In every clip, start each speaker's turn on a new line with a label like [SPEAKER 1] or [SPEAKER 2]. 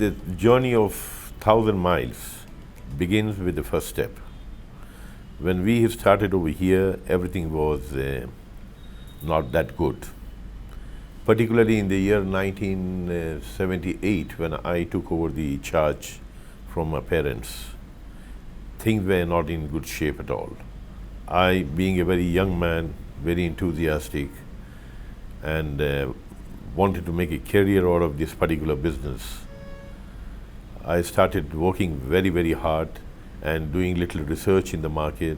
[SPEAKER 1] The journey of 1,000 miles begins with the first step. When we started over here, everything was not that good. Particularly in the year 1978, when I took over the charge from my parents, things were not in good shape at all. I, being a very young man, very enthusiastic, and wanted to make a career out of this particular business, I started working very, very hard and doing little research in the market.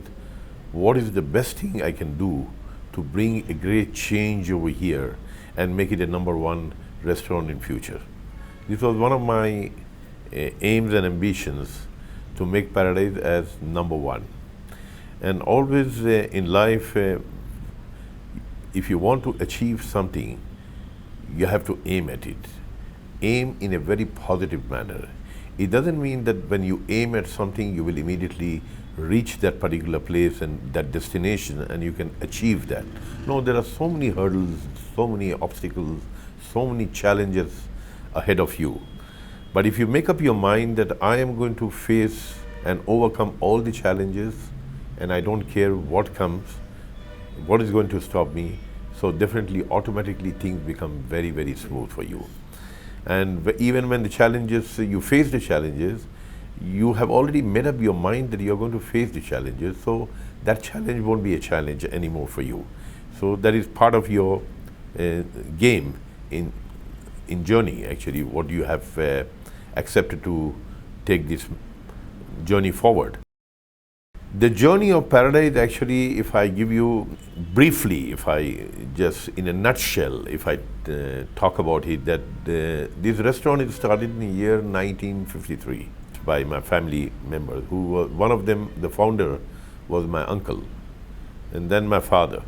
[SPEAKER 1] What is the best thing I can do to bring a great change over here and make it a #1 restaurant in future? This was one of my aims and ambitions, to make Paradise as #1. And always in life, if you want to achieve something, you have to aim at it. Aim in a very positive manner. It doesn't mean that when you aim at something, you will immediately reach that particular place and that destination and you can achieve that. No, there are so many hurdles, so many obstacles, so many challenges ahead of you. But if you make up your mind that I am going to face and overcome all the challenges and I don't care what comes, what is going to stop me, so definitely automatically things become very, very smooth for you. And even when the challenges, you face the challenges, you have already made up your mind that you're going to face the challenges, so that challenge won't be a challenge anymore for you. So that is part of your game in journey, actually, what you have accepted to take this journey forward. The journey of Paradise, actually, if I give you briefly, if I just in a nutshell, if I talk about it, that this restaurant is started in the year 1953 by my family members, who were, one of them, the founder, was my uncle, and then my father.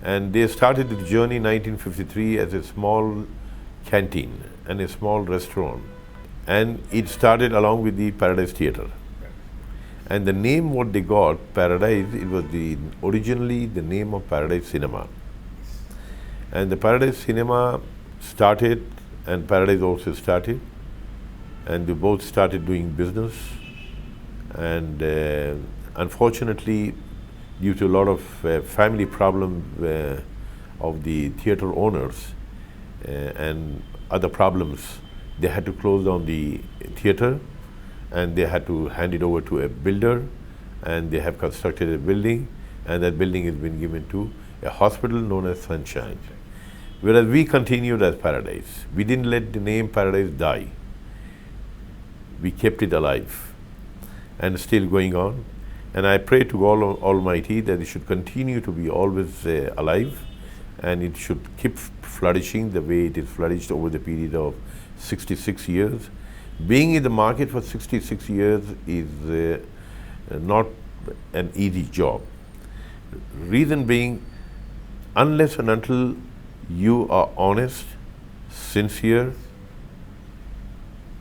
[SPEAKER 1] And they started the journey in 1953 as a small canteen and a small restaurant. And it started along with the Paradise Theatre. And the name what they got, Paradise, it was originally the name of Paradise Cinema. And the Paradise Cinema started and Paradise also started. And they both started doing business. And unfortunately, due to a lot of family problems of the theatre owners and other problems, they had to close down the theatre. And they had to hand it over to a builder, and they have constructed a building, and that building has been given to a hospital known as Sunshine. Whereas we continued as Paradise. We didn't let the name Paradise die. We kept it alive and still going on. And I pray to God Almighty that it should continue to be always alive, and it should keep flourishing the way it has flourished over the period of 66 years. Being in the market for 66 years is not an easy job. Reason being, unless and until you are honest, sincere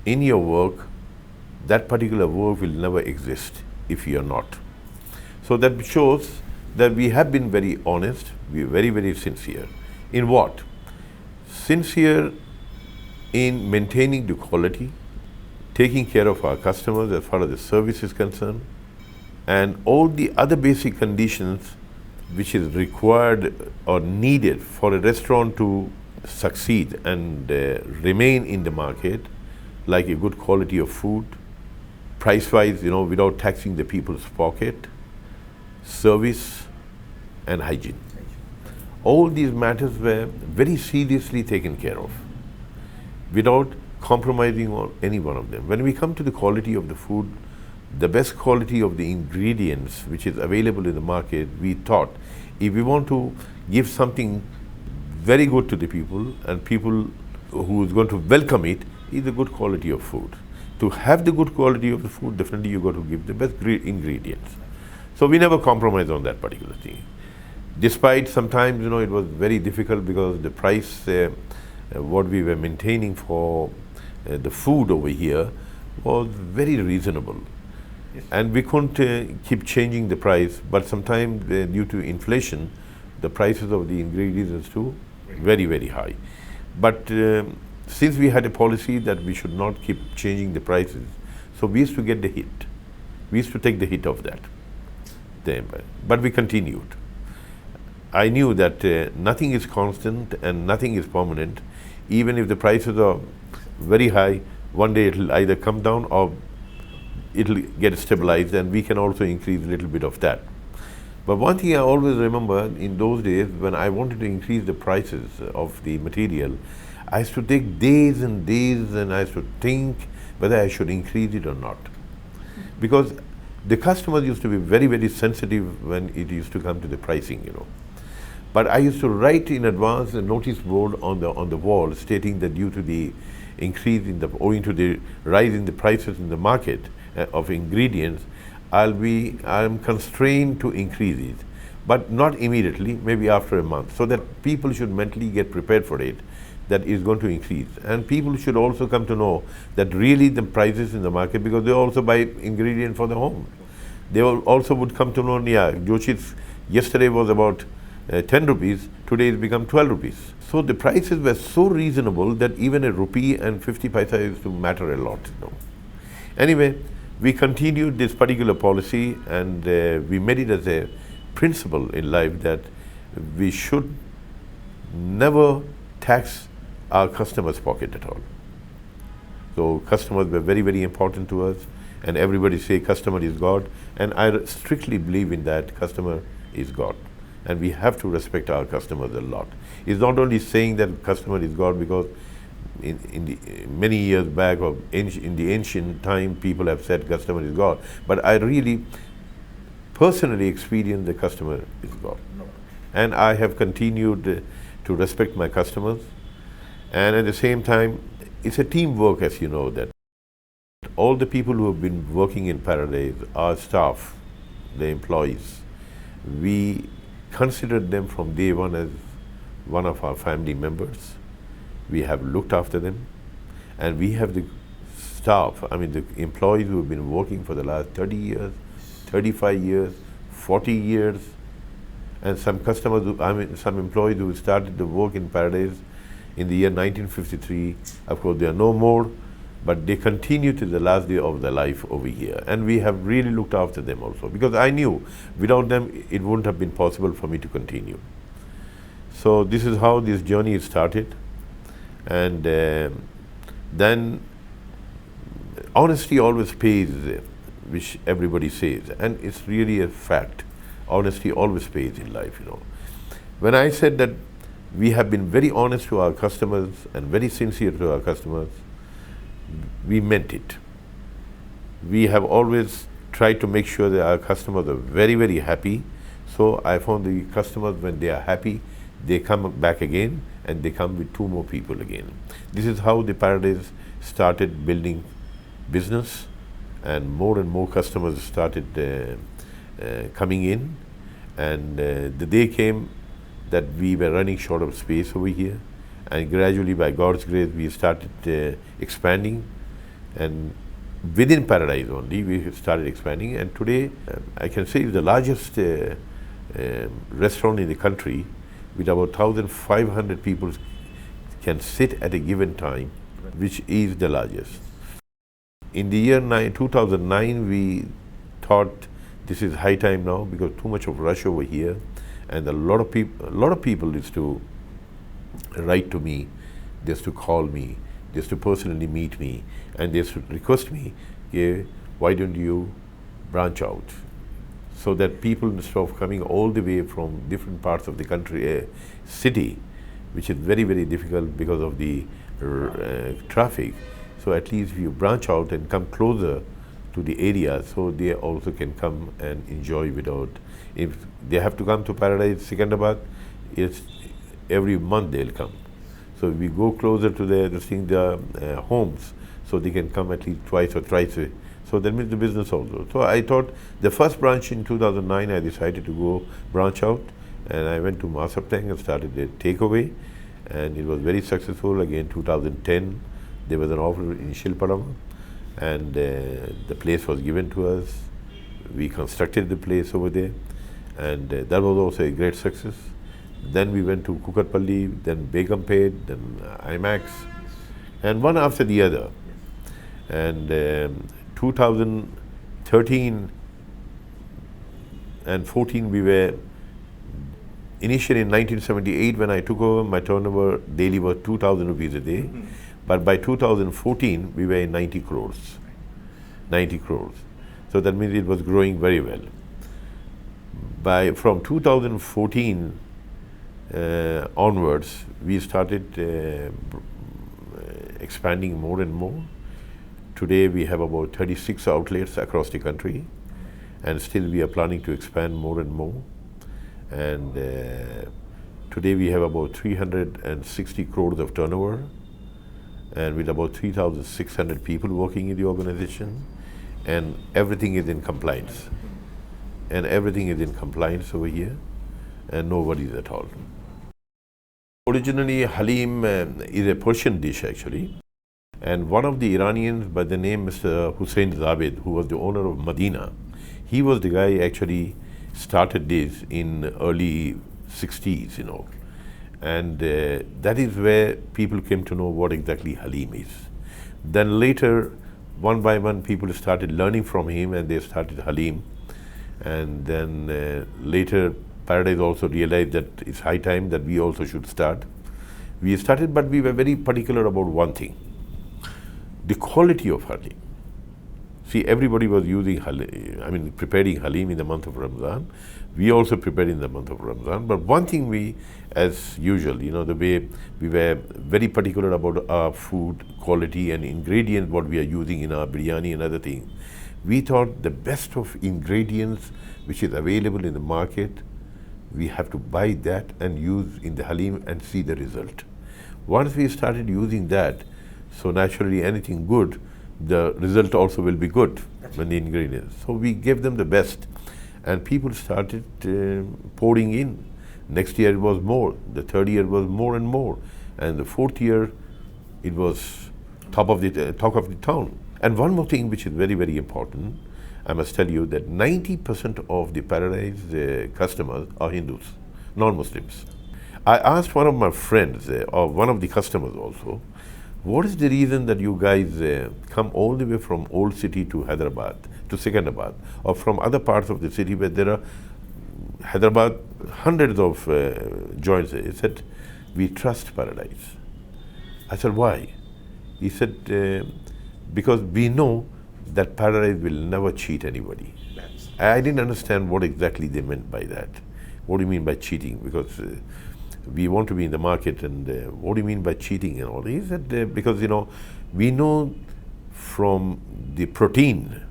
[SPEAKER 1] in your work, that particular work will never exist if you are not. So that shows that we have been very honest, we are very, very sincere. In what? Sincere in maintaining the quality, taking care of our customers as far as the service is concerned, and all the other basic conditions which is required or needed for a restaurant to succeed and remain in the market, like a good quality of food, price-wise, without taxing the people's pocket, service, and hygiene. All these matters were very seriously taken care of, without compromising on any one of them. When we come to the quality of the food, the best quality of the ingredients which is available in the market, we thought if we want to give something very good to the people and people who is going to welcome it, is a good quality of food. To have the good quality of the food, definitely you got to give the best ingredients. So we never compromise on that particular thing. Despite sometimes, it was very difficult because the price what we were maintaining for the food over here was very reasonable. Yes. And we couldn't keep changing the price, but sometimes due to inflation, the prices of the ingredients too very, very high. But since we had a policy that we should not keep changing the prices, so we used to get the hit. We used to take the hit of that. But we continued. I knew that nothing is constant and nothing is permanent. Even if the prices are very high, one day it'll either come down or it'll get stabilized, and we can also increase a little bit of that. But one thing I always remember in those days, when I wanted to increase the prices of the material, I used to take days and days, and I used to think whether I should increase it or not. Because the customers used to be very, very sensitive when it used to come to the pricing, you know. But I used to write in advance a notice board on the wall stating that due to the increase in the, owing to the rise in the prices in the market of ingredients, I'm constrained to increase it, but not immediately, maybe after a month, so that people should mentally get prepared for it, that is going to increase. And people should also come to know that really the prices in the market, because they also buy ingredients for the home. They also would come to know, yeah, Joshit's yesterday was about 10 rupees, today it's become 12 rupees. So the prices were so reasonable that even a rupee and 50 paisa used to matter a lot, you know. Anyway, we continued this particular policy, and we made it as a principle in life that we should never tax our customers' pocket at all. So customers were very, very important to us, and everybody say customer is God, and I strictly believe in that. Customer is God, and we have to respect our customers a lot. It's not only saying that customer is God, because in the many years back, or in the ancient time, people have said customer is God, but I really personally experienced the customer is God. And I have continued to respect my customers, and at the same time, it's a teamwork, as you know, that all the people who have been working in Paradise, our staff, the employees, we considered them from day one as one of our family members. We have looked after them, and we have the staff, I mean the employees who have been working for the last 30 years, 35 years, 40 years, and some customers, some employees who started the work in Paradise in the year 1953. Of course, they are no more, but they continue to the last day of their life over here. And we have really looked after them also, because I knew without them, it wouldn't have been possible for me to continue. So this is how this journey started. And then honesty always pays, which everybody says, and it's really a fact. Honesty always pays in life, you know. When I said that we have been very honest to our customers and very sincere to our customers, we meant it. We have always tried to make sure that our customers are very, very happy. So I found the customers, when they are happy, they come back again, and they come with 2 more people again. This is how the Paradise started building business, and more customers started coming in. And the day came that we were running short of space over here, and gradually, by God's grace, we started expanding, and within Paradise only we started expanding. And today I can say it's the largest restaurant in the country, with about 1,500 people can sit at a given time, which is the largest. In the year 2009, we thought this is high time now, because too much of rush over here, and a lot of people used to write to me, they used to call me, they used to personally meet me, and they used to request me, yeah, why don't you branch out? So that people, instead of coming all the way from different parts of the country, city, which is very, very difficult because of the traffic, so at least you branch out and come closer to the area, so they also can come and enjoy without, if they have to come to Paradise, Secunderabad, it's every month they'll come. So we go closer to their homes, so they can come at least twice or thrice a. So that means the business also. So I thought the first branch in 2009, I decided to go branch out, and I went to Masaptang and started a takeaway, and it was very successful. Again, 2010, there was an offer in Shilpadam, and the place was given to us. We constructed the place over there, and that was also a great success. Then we went to Kukatpalli, then Begumpet, then IMAX, and one after the other. And 2013 and 14, we were initially in 1978 when I took over, my turnover daily was 2,000 rupees a day. But by 2014, we were in 90 crores. 90 crores. So that means it was growing very well. From 2014 onwards, we started expanding more and more. Today we have about 36 outlets across the country, and still we are planning to expand more and more. And today we have about 360 crores of turnover, and with about 3,600 people working in the organization, and everything is in compliance. And everything is in compliance over here, and no worries at all. Originally, Halim is a Persian dish actually, and one of the Iranians by the name Mr. Hussein Zabed, who was the owner of Medina, he was the guy actually started this in early 60s, and that is where people came to know what exactly Halim is. Then later, one by one, people started learning from him, and they started Halim. And then later, Paradise also realized that it's high time that we also should start. We started, but we were very particular about one thing: the quality of Halim. See, everybody was using Halim, preparing Halim in the month of Ramadan. We also prepared in the month of Ramadan. But one thing we, as usual, the way we were very particular about our food quality and ingredients, what we are using in our biryani and other things. We thought the best of ingredients which is available in the market, we have to buy that and use in the Halim and see the result. Once we started using that, so naturally anything good, the result also will be good when the ingredients. So we gave them the best, and people started pouring in. Next year it was more, the third year was more and more, and the fourth year it was talk of the town. And one more thing which is very, very important, I must tell you that 90% of the Paradise customers are Hindus, non-Muslims. I asked one of my friends, or one of the customers also, what is the reason that you guys come all the way from old city to Hyderabad, to Secunderabad, or from other parts of the city where there are Hyderabad hundreds of joints? He said, we trust Paradise. I said, why? He said, because we know that Paradise will never cheat anybody. I didn't understand what exactly they meant by that. What do you mean by cheating? Because we want to be in the market, and what do you mean by cheating and all? He said, because we know from the protein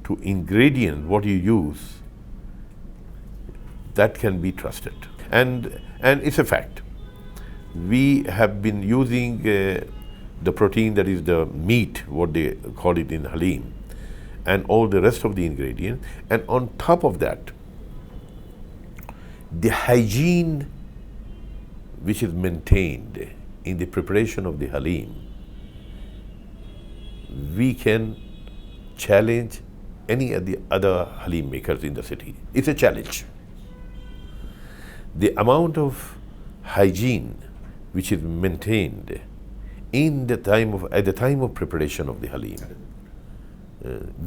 [SPEAKER 1] to ingredient what you use, that can be trusted. And it's a fact. We have been using the protein, that is the meat, what they call it in Halim, and all the rest of the ingredients. And on top of that, the hygiene which is maintained in the preparation of the Halim, we can challenge any of the other Halim makers in the city. It's a challenge. The amount of hygiene which is maintained at the time of preparation of the Halim,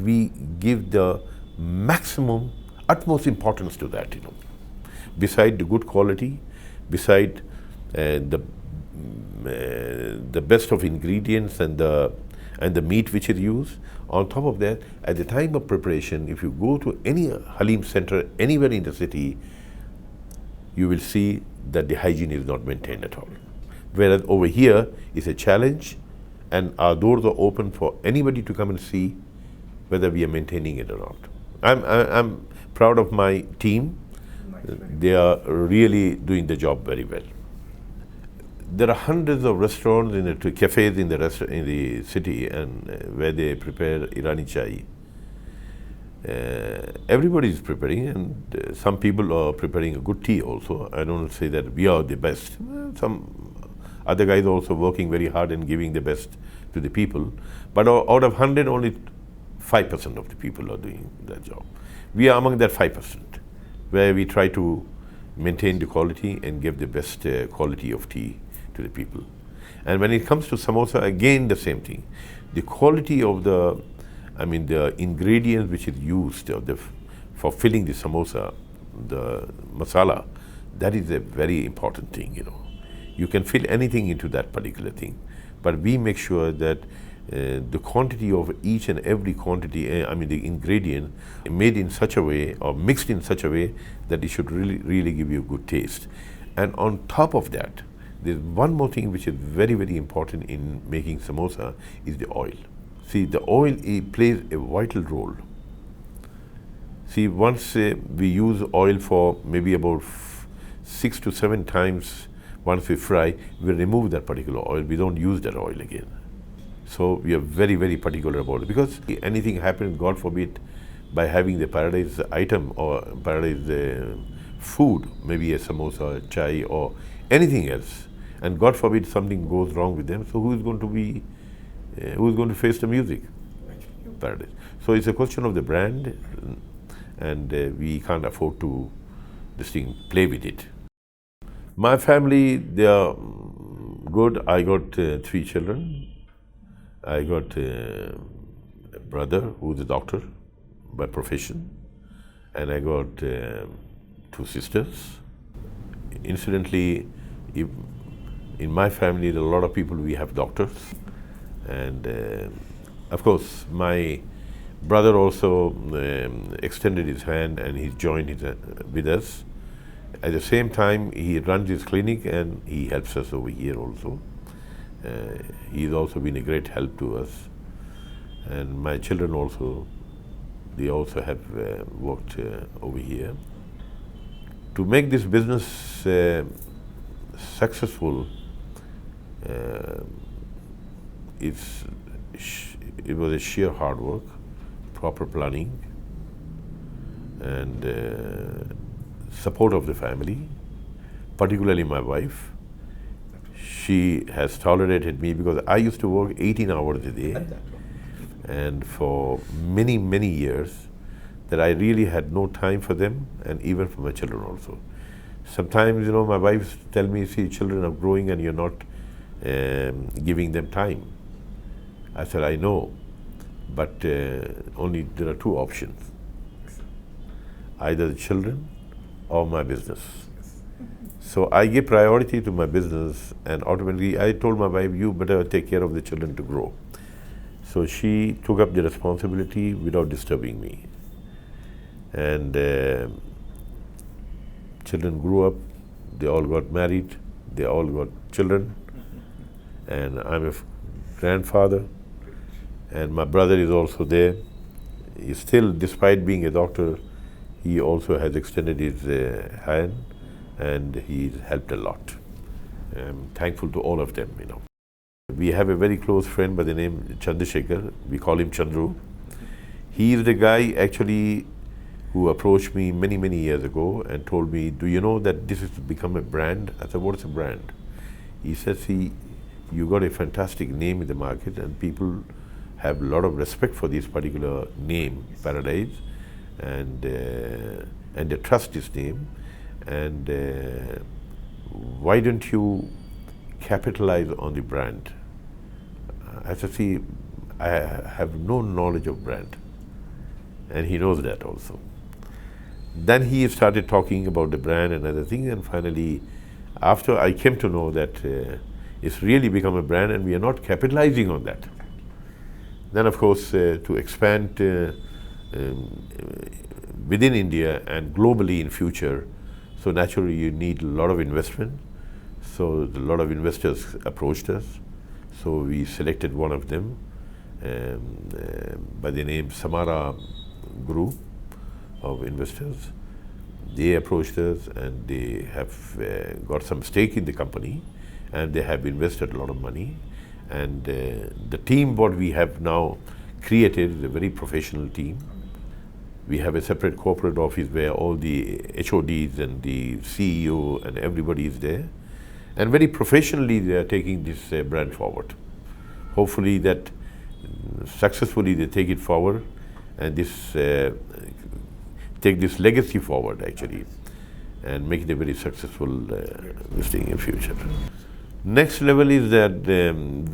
[SPEAKER 1] we give the maximum, utmost importance to that. Beside the good quality, beside the best of ingredients and the meat which is used. On top of that, at the time of preparation, if you go to any Halim center anywhere in the city, you will see that the hygiene is not maintained at all. Whereas over here is a challenge, and our doors are open for anybody to come and see whether we are maintaining it or not. I'm proud of my team. They are really doing the job very well. There are hundreds of restaurants, cafes in the city, and where they prepare Irani Chai. Everybody is preparing, and some people are preparing a good tea also. I don't say that we are the best. Some other guys also working very hard and giving the best to the people. But out of 100, only 5% of the people are doing that job. We are among that 5%, where we try to maintain the quality and give the best quality of tea to the people. And when it comes to samosa, again the same thing. The quality of the ingredients which is used for filling the samosa, the masala, that is a very important thing, you know. You can fill anything into that particular thing, but we make sure that the quantity of each and every quantity, the ingredient, made in such a way or mixed in such a way that it should really give you a good taste. And on top of that, there's one more thing which is very, very important in making samosa is the oil. See, the oil plays a vital role. See, once we use oil for maybe about 6 to 7 times, once we fry, we remove that particular oil. We don't use that oil again. So we are very, very particular about it, because anything happens, God forbid, by having the paradise item or paradise food, maybe a samosa, chai, or anything else, and God forbid something goes wrong with them, so who is going to face the music? Paradise. So it's a question of the brand, and we can't afford to play with it. My family, they are good. I got 3 children. I got a brother who's a doctor by profession, and I got 2 sisters. Incidentally, in my family, there are a lot of people, we have doctors, and of course, my brother also extended his hand and he joined with us. At the same time, he runs his clinic and he helps us over here also. He's also been a great help to us. And my children also, they also have worked over here. To make this business successful, it was a sheer hard work, proper planning, and support of the family, particularly my wife. She has tolerated me because I used to work 18 hours a day, and for many, many years that I really had no time for them, and even for my children also. Sometimes, you know, my wife tell me, see, children are growing and you're not giving them time. I said, I know, but only there are 2 options. Either the children or my business. So I give priority to my business, and automatically I told my wife, you better take care of the children to grow. So she took up the responsibility without disturbing me. And children grew up, they all got married, they all got children, and I'm a grandfather, and my brother is also there. He still, despite being a doctor, he also has extended his hand, and he's helped a lot. I'm thankful to all of them, you know. We have a very close friend by the name Chandrasekhar. We call him Chandru. He is the guy actually who approached me many, many years ago and told me, do you know that this has become a brand? I said, what's a brand? He said, see, you got a fantastic name in the market, and people have a lot of respect for this particular name, Paradise, and they trust this name. And why don't you capitalize on the brand? I said, see, I have no knowledge of brand, and he knows that also. Then he started talking about the brand and other things, and finally, after I came to know that it's really become a brand and we are not capitalizing on that. Then, of course, to expand within India and globally in future, so naturally you need a lot of investment. So a lot of investors approached us. So we selected one of them by the name Samara Group of investors. They approached us, and they have got some stake in the company, and they have invested a lot of money. And the team what we have now created is a very professional team. We have a separate corporate office where all the HODs and the CEO and everybody is there. And very professionally they are taking this brand forward. Hopefully that successfully they take it forward, and take this legacy forward actually, and make it a very successful this thing in future. Next level is that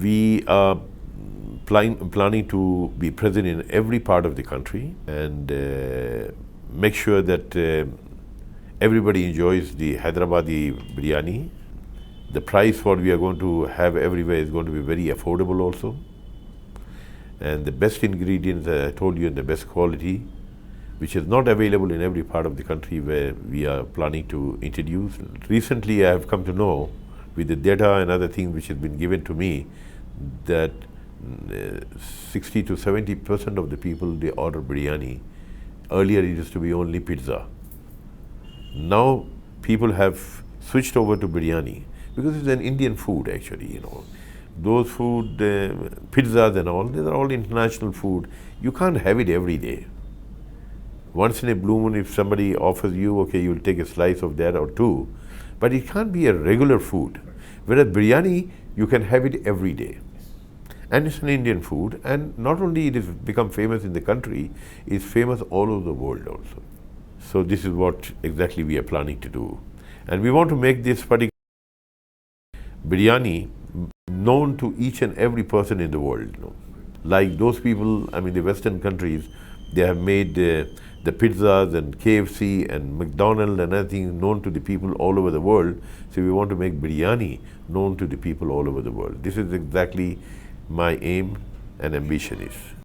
[SPEAKER 1] we are planning to be present in every part of the country and make sure that everybody enjoys the Hyderabadi biryani. The price what we are going to have everywhere is going to be very affordable also. And the best ingredients, I told you, and the best quality, which is not available in every part of the country where we are planning to introduce. Recently, I have come to know, with the data and other things which has been given to me, that 60 to 70% of the people, they order biryani. Earlier, it used to be only pizza. Now, people have switched over to biryani because it's an Indian food, actually, you know. Those food, pizzas and all, these are all international food. You can't have it every day. Once in a blue moon, if somebody offers you, okay, you'll take a slice of that or two, but it can't be a regular food. Whereas biryani, you can have it every day. And it's an Indian food, and not only it has become famous in the country, it's famous all over the world also. So this is what exactly we are planning to do. And we want to make this particular biryani known to each and every person in the world. You know. Like those people, I mean the Western countries, they have made the pizzas and KFC and McDonald's and everything known to the people all over the world. So we want to make biryani known to the people all over the world. This is exactly my aim and ambition is.